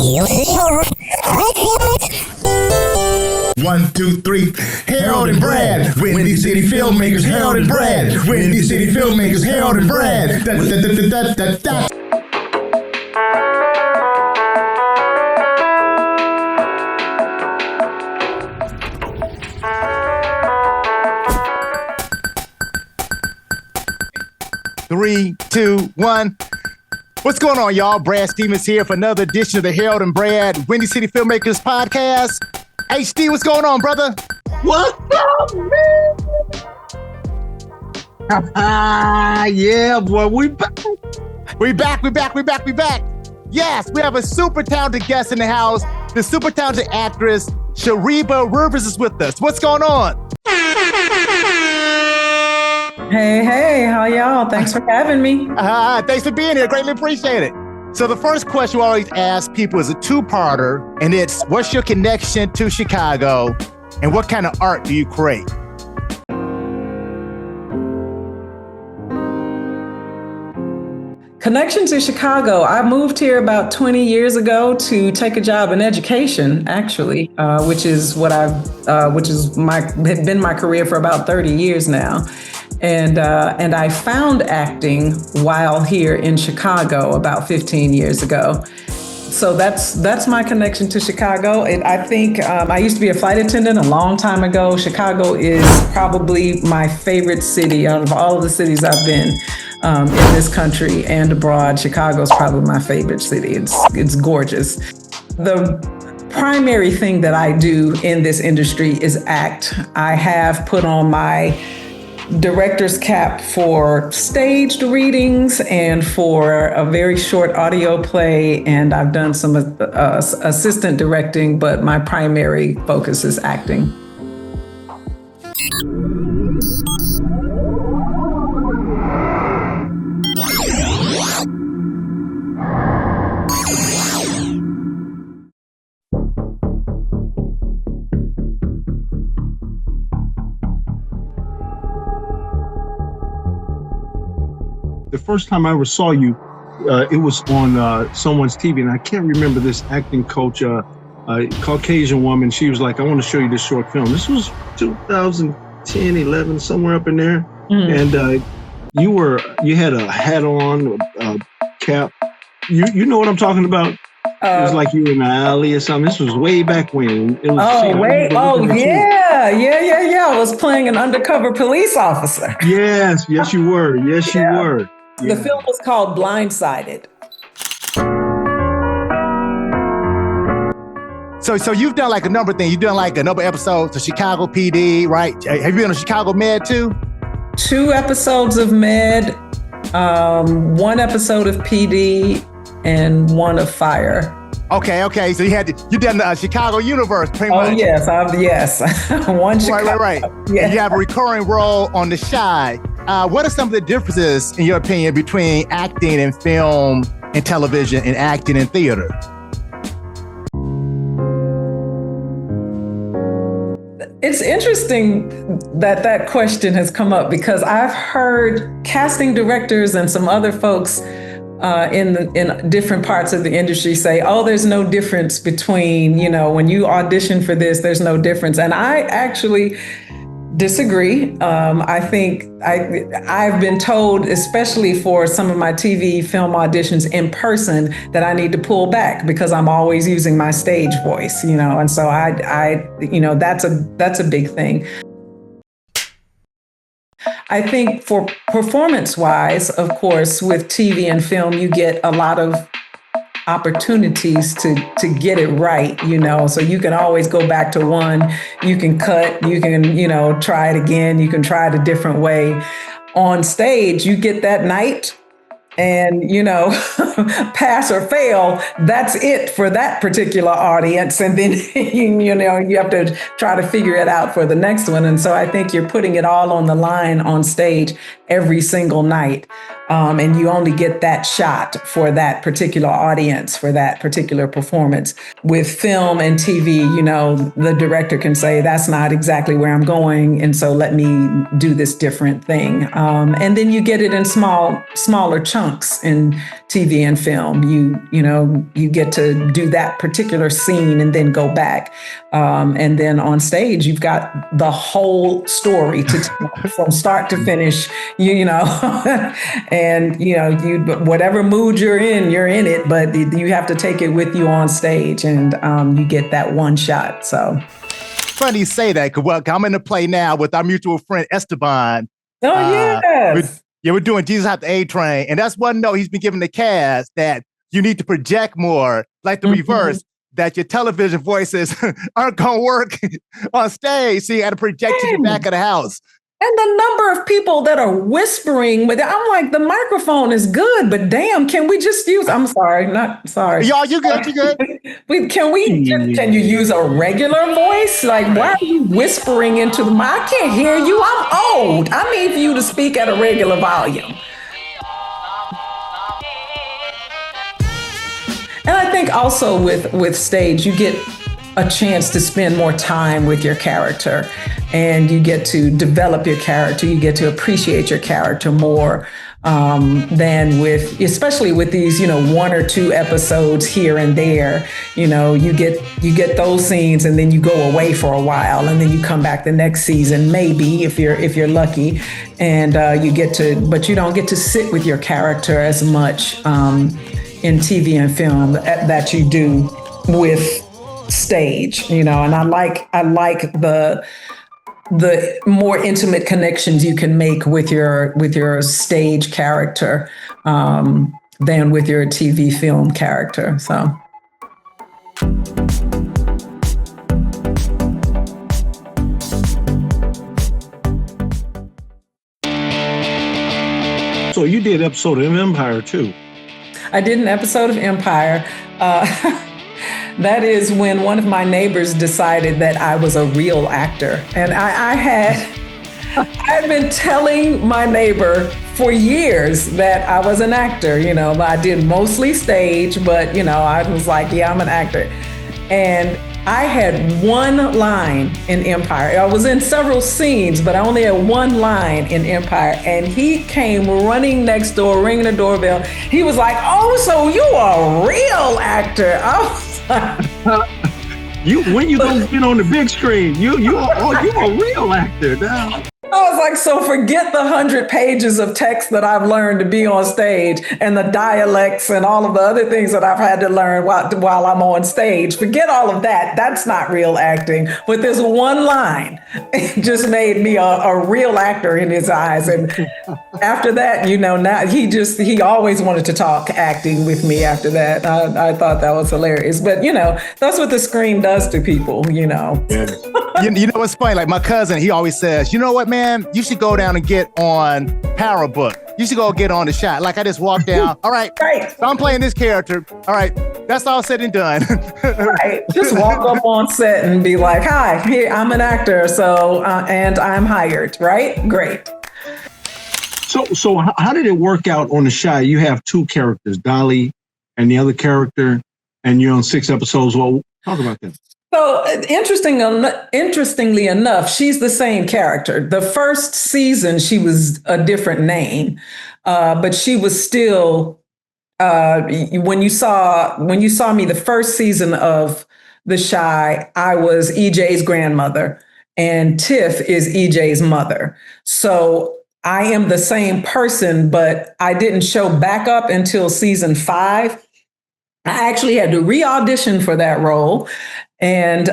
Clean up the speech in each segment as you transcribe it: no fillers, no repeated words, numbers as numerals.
One, two, three. Harold and Brad, Windy City Filmmakers. Harold and Brad, Windy City Filmmakers. Harold and Brad. Da, da, da, da, da, da. Three, two, one. What's going on, y'all? Brad Stevens here for another edition of the Harold and Brad Windy City Filmmakers podcast. HD, what's going on, brother? What's up, man? Yeah, boy, we back. We back. Yes, we have a super talented guest in the house. The super talented actress, Shariba Rivers, is with us. What's going on? Hey, how y'all? Thanks for having me. Thanks for being here. Greatly appreciate it. So the first question we always ask people is a two-parter, and it's, what's your connection to Chicago, and what kind of art do you create? Connection to Chicago. I moved here about 20 years ago to take a job in education, actually, which is been my career for about 30 years now. And I found acting while here in Chicago about 15 years ago. So that's my connection to Chicago. I think I used to be a flight attendant a long time ago. Chicago is probably my favorite city out of all of the cities I've been in this country and abroad. Chicago is probably my favorite city. It's gorgeous. The primary thing that I do in this industry is act. I have put on my director's cap for staged readings and for a very short audio play, and I've done some assistant directing, but my primary focus is acting. The first time I ever saw you, it was on someone's TV, and I can't remember this acting coach, Caucasian woman. She was like, I want to show you this short film. This was 2010, 11, somewhere up in there. Mm-hmm. And you had a hat on, a cap. You know what I'm talking about? It was like you were in an alley or something. This was way back when. It was, yeah. I was playing an undercover police officer. Yes, you were. You were. The film was called Blindsided. So you've done like a number of things. You've done like a number of episodes of Chicago PD, right? Have you been on Chicago Med too? 2 episodes of Med, 1 episode of PD, and 1 of Fire. Okay. So you done the Chicago universe, pretty much. Oh yes. One Chicago. Right. Yeah. And you have a recurring role on The Chi. What are some of the differences, in your opinion, between acting in film and television and acting in theater? It's interesting that question has come up, because I've heard casting directors and some other folks in different parts of the industry say, oh, there's no difference between, when you audition for this, there's no difference. And I actually disagree. I think I've been told, especially for some of my TV film auditions in person, that I need to pull back because I'm always using my stage voice, and so that's a big thing. I think for performance-wise, of course, with TV and film, you get a lot of opportunities to get it right, so you can always go back to one, you can cut, you can, try it again, you can try it a different way. On stage, you get that night and, pass or fail, that's it for that particular audience. And then, you have to try to figure it out for the next one. And so I think you're putting it all on the line on stage every single night. And you only get that shot for that particular audience, for that particular performance. With film and TV, the director can say, that's not exactly where I'm going. And so let me do this different thing. And then you get it in smaller chunks in TV and film. You get to do that particular scene and then go back. And then on stage, you've got the whole story to tell from start to finish, and whatever mood you're in it, but you have to take it with you on stage, and you get that one shot. So funny you say that, because well, I'm in the play now with our mutual friend Esteban. Oh yes. We're doing Jesus Have the A Train, and that's one note he's been giving the cast, that you need to project more, like the reverse, that your television voices aren't going to work on stage, so you got to project to the back of the house. And the number of people that are whispering, but I'm like, the microphone is good, but damn, can we just use, I'm sorry, not sorry. Y'all, you good, you good. Can you use a regular voice? Like, why are you whispering into the mic? I can't hear you, I'm old. I need for you to speak at a regular volume. And I think also with stage, you get a chance to spend more time with your character, and you get to develop your character. You get to appreciate your character more than especially with these, 1 or 2 episodes here and there. You get those scenes, and then you go away for a while, and then you come back the next season, maybe if you're lucky, and but you don't get to sit with your character as much in TV and film that you do with stage, and I like the more intimate connections you can make with your stage character than with your TV film character. So you did an episode of Empire too. I did an episode of Empire. That is when one of my neighbors decided that I was a real actor. And I'd been telling my neighbor for years that I was an actor. I did mostly stage, but I was like, yeah, I'm an actor. And I had one line in Empire. I was in several scenes, but I only had one line in Empire. And he came running next door, ringing the doorbell. He was like, oh, so you are a real actor. I was when you gonna get on the big screen? You a real actor now. I was like, so forget the 100 pages of text that I've learned to be on stage, and the dialects and all of the other things that I've had to learn while I'm on stage. Forget all of that. That's not real acting. But this one line, it just made me a real actor in his eyes. And after that, now he always wanted to talk acting with me after that. I thought that was hilarious. But, that's what the screen does to people, Yeah. You know what's funny? Like my cousin, he always says, you know what, man? You should go down and get on Parabook. You should go get on the shot. Like I just walked down. All right. Right. So I'm playing this character. All right. That's all said and done. Right. Just walk up on set and be like, hi, here, I'm an actor. So, and I'm hired. Right. Great. So how did it work out on the Chi? You have 2 characters, Dolly and the other character, and you're on 6 episodes. Well, talk about that. So interestingly enough, she's the same character. The first season, she was a different name, but she was still. When you saw me the first season of The Chi, I was EJ's grandmother, and Tiff is EJ's mother. So I am the same person, but I didn't show back up until season 5. I actually had to re-audition for that role. And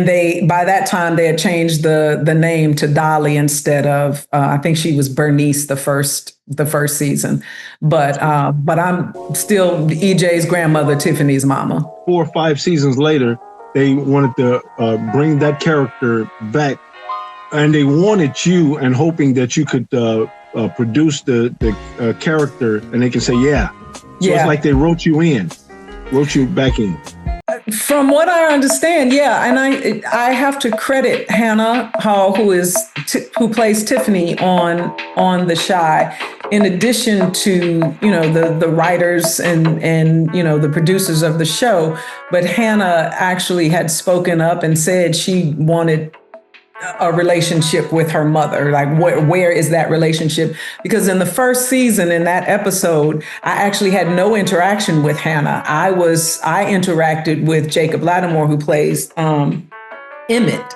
they, by that time, they had changed the name to Dolly instead of I think she was Bernice the first season, but I'm still EJ's grandmother, Tiffany's mama. 4 or 5 seasons later, they wanted to bring that character back, and they wanted you and hoping that you could produce the character, and they can say yeah. So it's like they wrote you back in. From what I understand, yeah, and I have to credit Hannah Hall, who plays Tiffany on The Chi, in addition to, the writers and the producers of the show, but Hannah actually had spoken up and said she wanted a relationship with her mother. Like, where is that relationship? Because in the first season, in that episode, I actually had no interaction with Hannah. I interacted with Jacob Lattimore, who plays Emmett.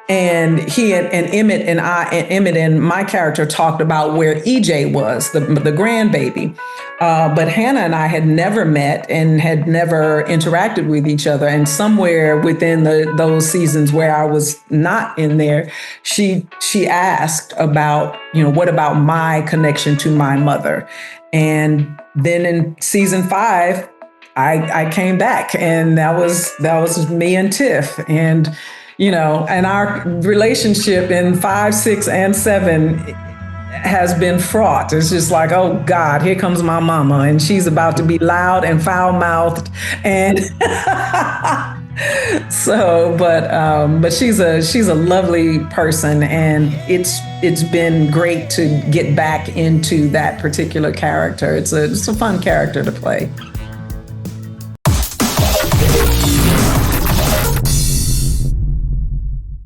And Emmett and my character talked about where EJ was, the grandbaby. But Hannah and I had never met and had never interacted with each other. And somewhere within those seasons where I was not in there, she asked about, what about my connection to my mother? And then in season 5, I came back, and that was me and Tiff. And and our relationship in 5, 6, and 7 has been fraught. It's just like, oh God, here comes my mama, and she's about to be loud and foul-mouthed, and so. But she's a lovely person, and it's been great to get back into that particular character. It's a fun character to play.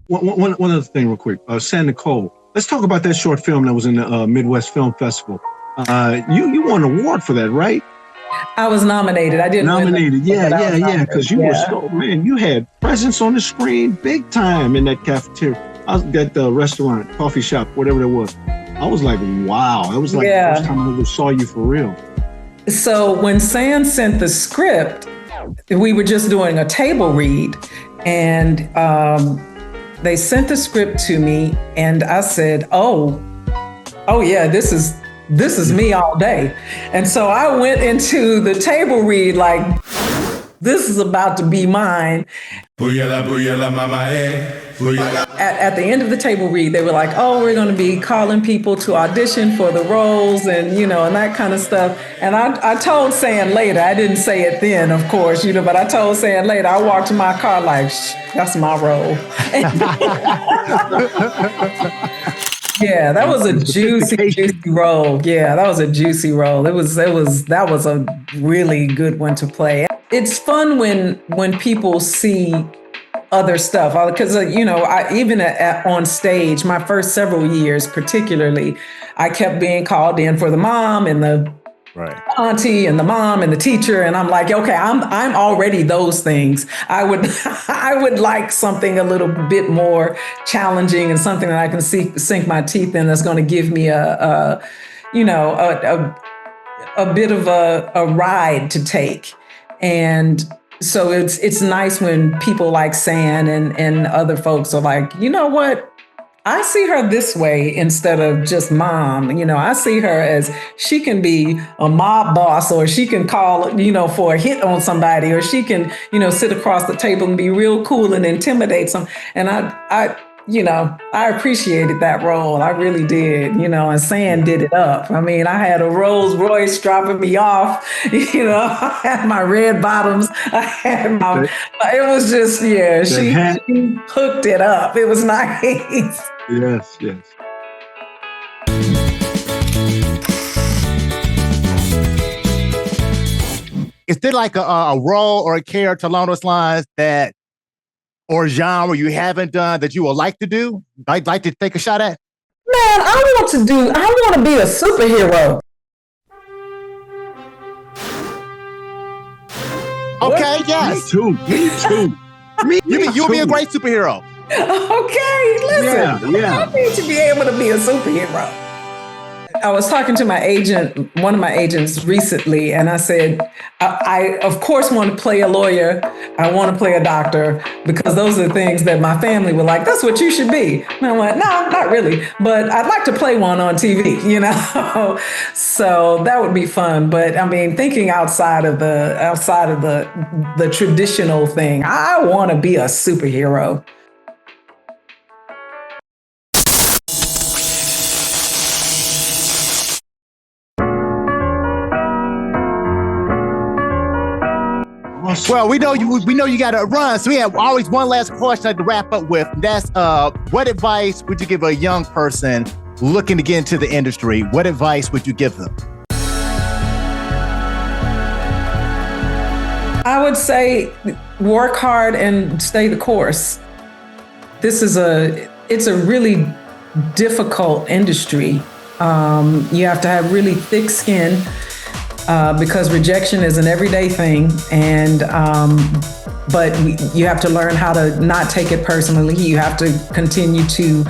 One other thing real quick. San Nicole. Let's talk about that short film that was in the Midwest Film Festival. You won an award for that, right? I was nominated. I didn't nominated. win. Yeah. Because you were so, man, you had presence on the screen big time in that cafeteria. I was at the restaurant, coffee shop, whatever it was. I was like, wow. That was like the first time I ever saw you for real. So when San sent the script, we were just doing a table read, and they sent the script to me, and I said, oh yeah, this is me all day. And so I went into the table read like, this is about to be mine. At the end of the table read, they were like, oh, we're going to be calling people to audition for the roles and, and that kind of stuff. And I told San later, I didn't say it then, of course, but I told San later, I walked to my car like, that's my role. Yeah, that was a juicy role. Yeah, that was a juicy role. That was a really good one to play. It's fun when people see other stuff, because even on stage, my first several years particularly, I kept being called in for the mom and the auntie and the mom and the teacher, and I'm like, okay, I'm already those things. I would like something a little bit more challenging and something that I can sink my teeth in, that's going to give me a bit of a ride to take. And so it's nice when people like San and other folks are like, you know what? I see her this way instead of just mom. I see her as she can be a mob boss, or she can call, for a hit on somebody, or she can, sit across the table and be real cool and intimidate some. And I appreciated that role. I really did, and San did it up. I mean, I had a Rolls Royce dropping me off, I had my red bottoms. It was just, she hooked it up. It was nice. Yes. Is there like a role or a character along those lines or genre you haven't done that you would like to do? Like to take a shot at? Man, I want to be a superhero. Okay, yes. Me too. You'll be a great superhero. Okay, listen. Yeah. I need to be able to be a superhero. I was talking to one of my agents recently, and I said, I of course want to play a lawyer. I want to play a doctor, because those are the things that my family were like, that's what you should be. And I went, no, not really, but I'd like to play one on TV, So that would be fun. But I mean, thinking outside of the traditional thing, I want to be a superhero. Well, we know you got to run, so we have always one last question I'd like to wrap up with. That's what advice would you give a young person looking to get into the industry, what advice would you give them? I would say work hard and stay the course. It's a really difficult industry. You have to have really thick skin because rejection is an everyday thing. But you have to learn how to not take it personally. You have to continue to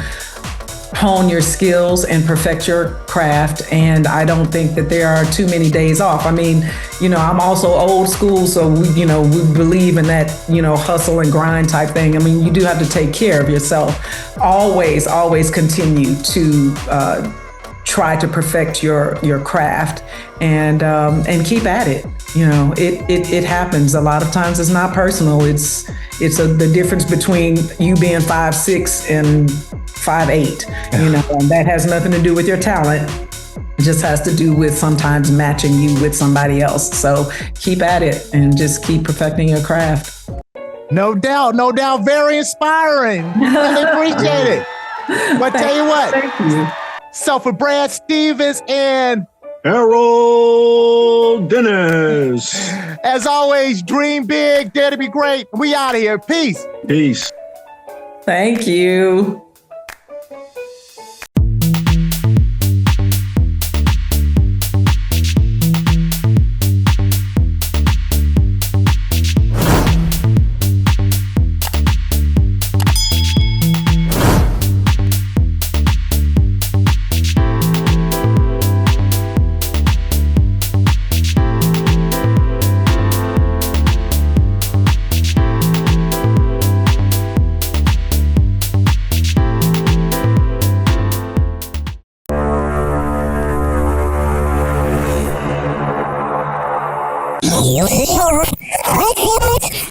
hone your skills and perfect your craft. And I don't think that there are too many days off. I mean, I'm also old school, so we believe in that, hustle and grind type thing. I mean, you do have to take care of yourself. Always continue to try to perfect your craft and keep at it. It happens. A lot of times it's not personal. It's the difference between you being 5'6" and 5'8", and that has nothing to do with your talent. It just has to do with sometimes matching you with somebody else. So keep at it and just keep perfecting your craft. No doubt. Very inspiring. Really appreciate it. But tell you what. Thank you. So for Brad Stevens and Harold Dennis. As always, dream big, dare to be great. We out of here. Peace. Peace. Thank you.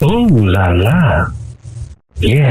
Ooh la la. Yeah.